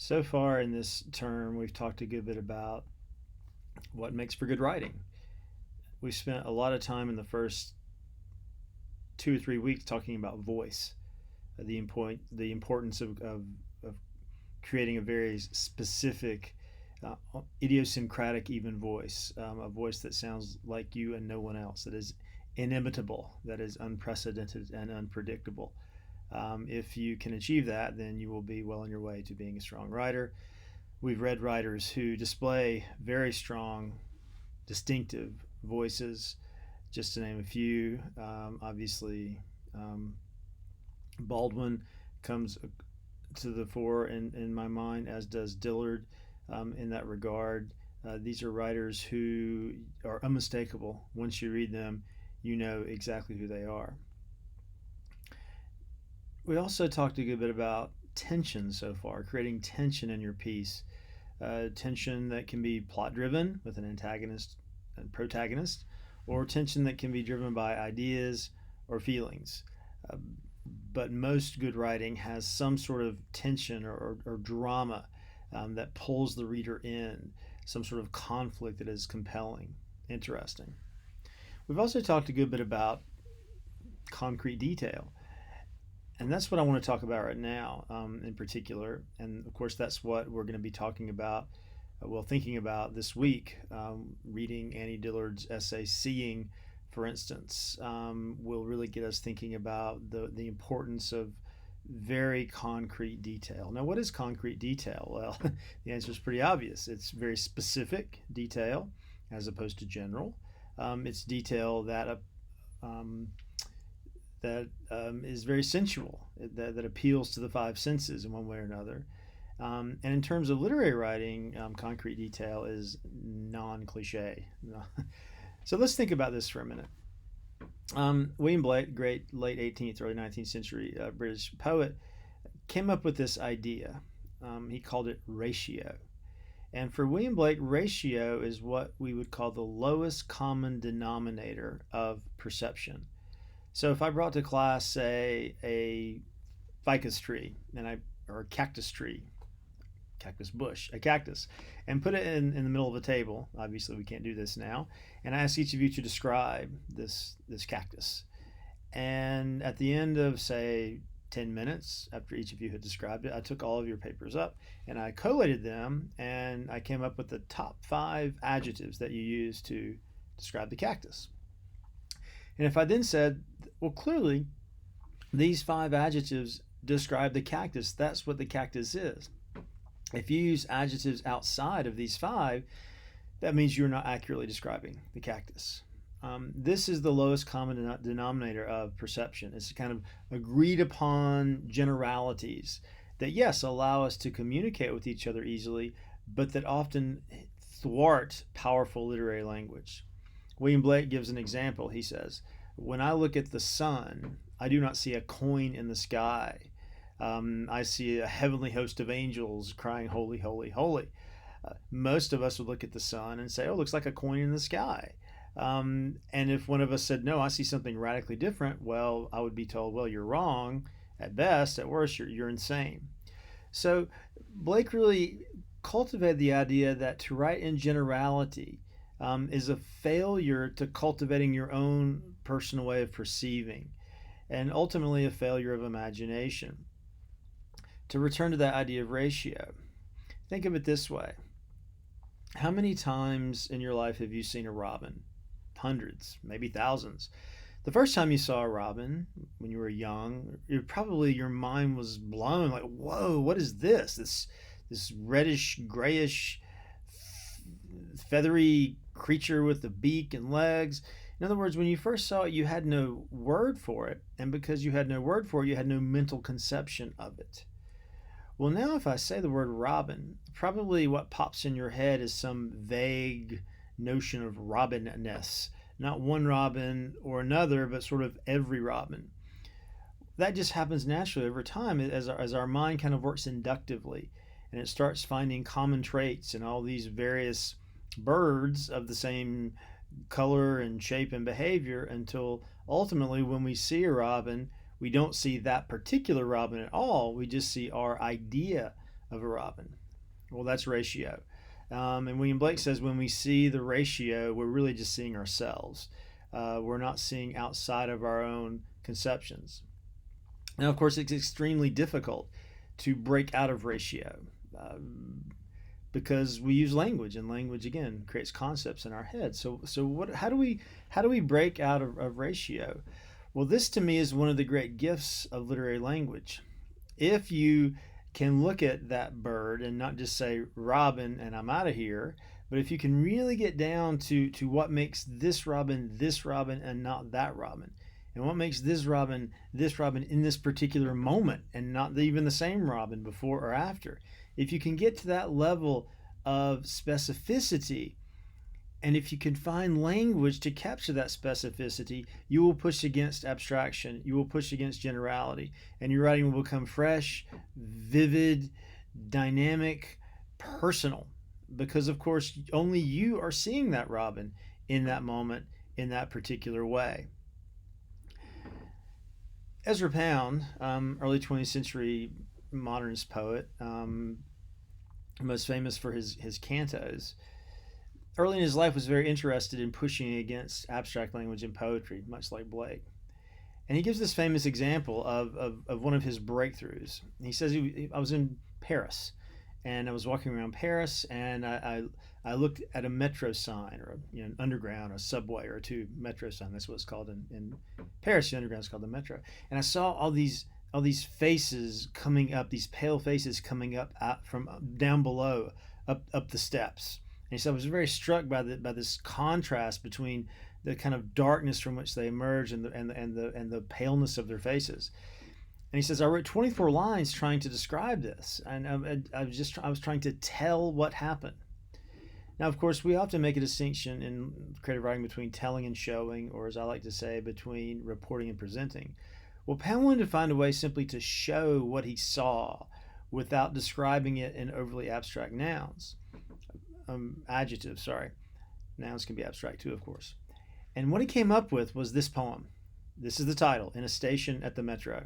So far in this term, we've talked a good bit about what makes for good writing. We spent a lot of time in the first 2 or 3 weeks talking about voice, the importance of creating a very specific, idiosyncratic, even voice, a voice that sounds like you and no one else, that is inimitable, that is unprecedented and unpredictable. If you can achieve that, then you will be well on your way to being a strong writer. We've read writers who display very strong, distinctive voices, just to name a few. Obviously, um, Baldwin comes to the fore in my mind, as does Dillard in that regard. These are writers who are unmistakable. Once you read them, you know exactly who they are. We also talked a good bit about tension so far, creating tension in your piece. Tension that can be plot driven with an antagonist and protagonist, or tension that can be driven by ideas or feelings. Uh, but most good writing has some sort of tension or drama that pulls the reader in, some sort of conflict that is compelling, interesting. We've also talked a good bit about concrete detail. And that's what I want to talk about right now, in particular. And of course, that's what we're going to be talking about, thinking about this week. Reading Annie Dillard's essay, Seeing, for instance, will really get us thinking about the importance of very concrete detail. Now, what is concrete detail? Well, the answer is pretty obvious. It's very specific detail as opposed to general. It's detail um, that is very sensual, that appeals to the five senses in one way or another. And in terms of literary writing, concrete detail is non cliche. So let's think about this for a minute. William Blake, great late 18th, early 19th century British poet, came up with this idea. He called it ratio. And for William Blake, ratio is what we would call the lowest common denominator of perception. So if I brought to class, say, a ficus tree or a cactus tree, cactus bush, a cactus, and put it in the middle of a table. Obviously, we can't do this now. And I ask each of you to describe this cactus. And at the end of, say, 10 minutes after each of you had described it, I took all of your papers up and I collated them, and I came up with the top 5 adjectives that you use to describe the cactus. And if I then said, well, clearly, these 5 adjectives describe the cactus, that's what the cactus is. If you use adjectives outside of these 5, that means you're not accurately describing the cactus. This is the lowest common denominator of perception. It's kind of agreed upon generalities that, yes, allow us to communicate with each other easily, but that often thwart powerful literary language. William Blake gives an example. He says, when I look at the sun, I do not see a coin in the sky. I see a heavenly host of angels crying, holy, holy, holy. Most of us would look at the sun and say, oh, it looks like a coin in the sky. And if one of us said, no, I see something radically different, well, I would be told, well, you're wrong. At best, at worst, you're insane. So Blake really cultivated the idea that to write in generality is a failure to cultivating your own personal way of perceiving, and ultimately a failure of imagination. To return to that idea of ratio, think of it this way. How many times in your life have you seen a robin? Hundreds, maybe thousands. The first time you saw a robin when you were young, your mind was blown, like, whoa, what is this? This reddish, grayish, feathery creature with a beak and legs. In other words, when you first saw it, you had no word for it. And because you had no word for it, you had no mental conception of it. Well, now if I say the word robin, probably what pops in your head is some vague notion of robinness. Not one robin or another, but sort of every robin. That just happens naturally over time as our mind kind of works inductively, and it starts finding common traits in all these various birds of the same color and shape and behavior, until ultimately when we see a robin, we don't see that particular robin at all. We just see our idea of a robin? Well, that's ratio. And William Blake says when we see the ratio, we're really just seeing ourselves. We're not seeing outside of our own conceptions. Now, of course, it's extremely difficult to break out of ratio because we use language, and language again creates concepts in our head. So what? How do we break out of ratio? Well, this to me is one of the great gifts of literary language. If you can look at that bird and not just say robin and I'm out of here, but if you can really get down to what makes this robin and not that robin, and what makes this robin in this particular moment and not even the same robin before or after, if you can get to that level of specificity, and if you can find language to capture that specificity, you will push against abstraction, you will push against generality, and your writing will become fresh, vivid, dynamic, personal. Because, of course, only you are seeing that robin in that moment, in that particular way. Ezra Pound, early 20th century modernist poet, most famous for his cantos, early in his life was very interested in pushing against abstract language in poetry, much like Blake. And he gives this famous example of one of his breakthroughs. He says, I was in Paris, and I was walking around Paris, and I looked at a metro sign, or an underground, a subway, or a tube metro sign. That's what it's called in Paris. The underground is called the metro. And I saw all these faces coming up, these pale faces coming up out from down below, up the steps. And he said I was very struck by this contrast between the kind of darkness from which they emerge and the paleness of their faces. And he says I wrote 24 lines trying to describe this, and I was trying to tell what happened. Now, of course, we often make a distinction in creative writing between telling and showing, or as I like to say, between reporting and presenting. Well, Pound wanted to find a way simply to show what he saw without describing it in overly abstract adjectives. Nouns can be abstract too, of course. And what he came up with was this poem. This is the title, In a Station at the Metro.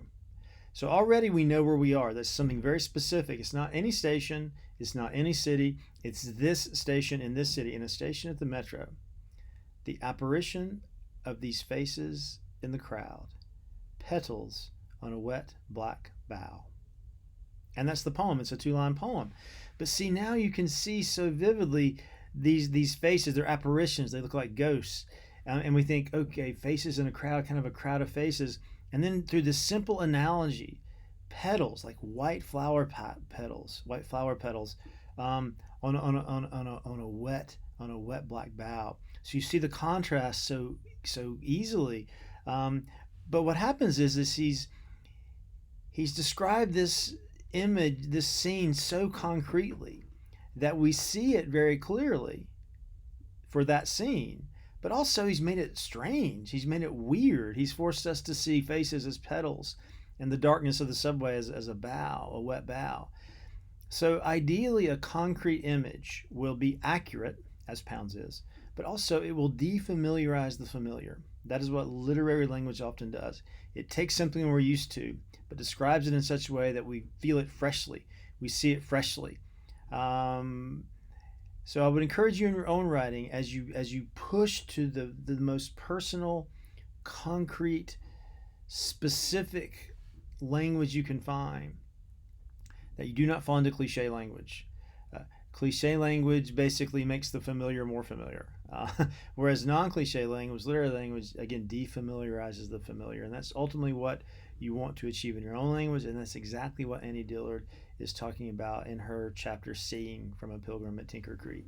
So already we know where we are. That's something very specific. It's not any station. It's not any city. It's this station in this city, in a station at the metro. The apparition of these faces in the crowd, petals on a wet black bough. And that's the poem. It's a 2-line poem. But see, now you can see so vividly these faces. They're apparitions. They look like ghosts. And we think, okay, faces in a crowd, kind of a crowd of faces. And then through this simple analogy, petals, like white flower petals, on a wet black bough. So you see the contrast so easily. But what happens is he's described this image, this scene so concretely that we see it very clearly for that scene. But also he's made it strange. He's made it weird. He's forced us to see faces as petals and the darkness of the subway as a bough, a wet bough. So ideally a concrete image will be accurate, as Pound's is, but also it will defamiliarize the familiar. That is what literary language often does. It takes something we're used to, but describes it in such a way that we feel it freshly. We see it freshly. So I would encourage you in your own writing, as you push to the most personal, concrete, specific language you can find, that you do not fall into cliche language. Cliche language basically makes the familiar more familiar, whereas non-cliche language, literary language, again, defamiliarizes the familiar, and that's ultimately what you want to achieve in your own language, and that's exactly what Annie Dillard is talking about in her chapter Seeing from a Pilgrim at Tinker Creek.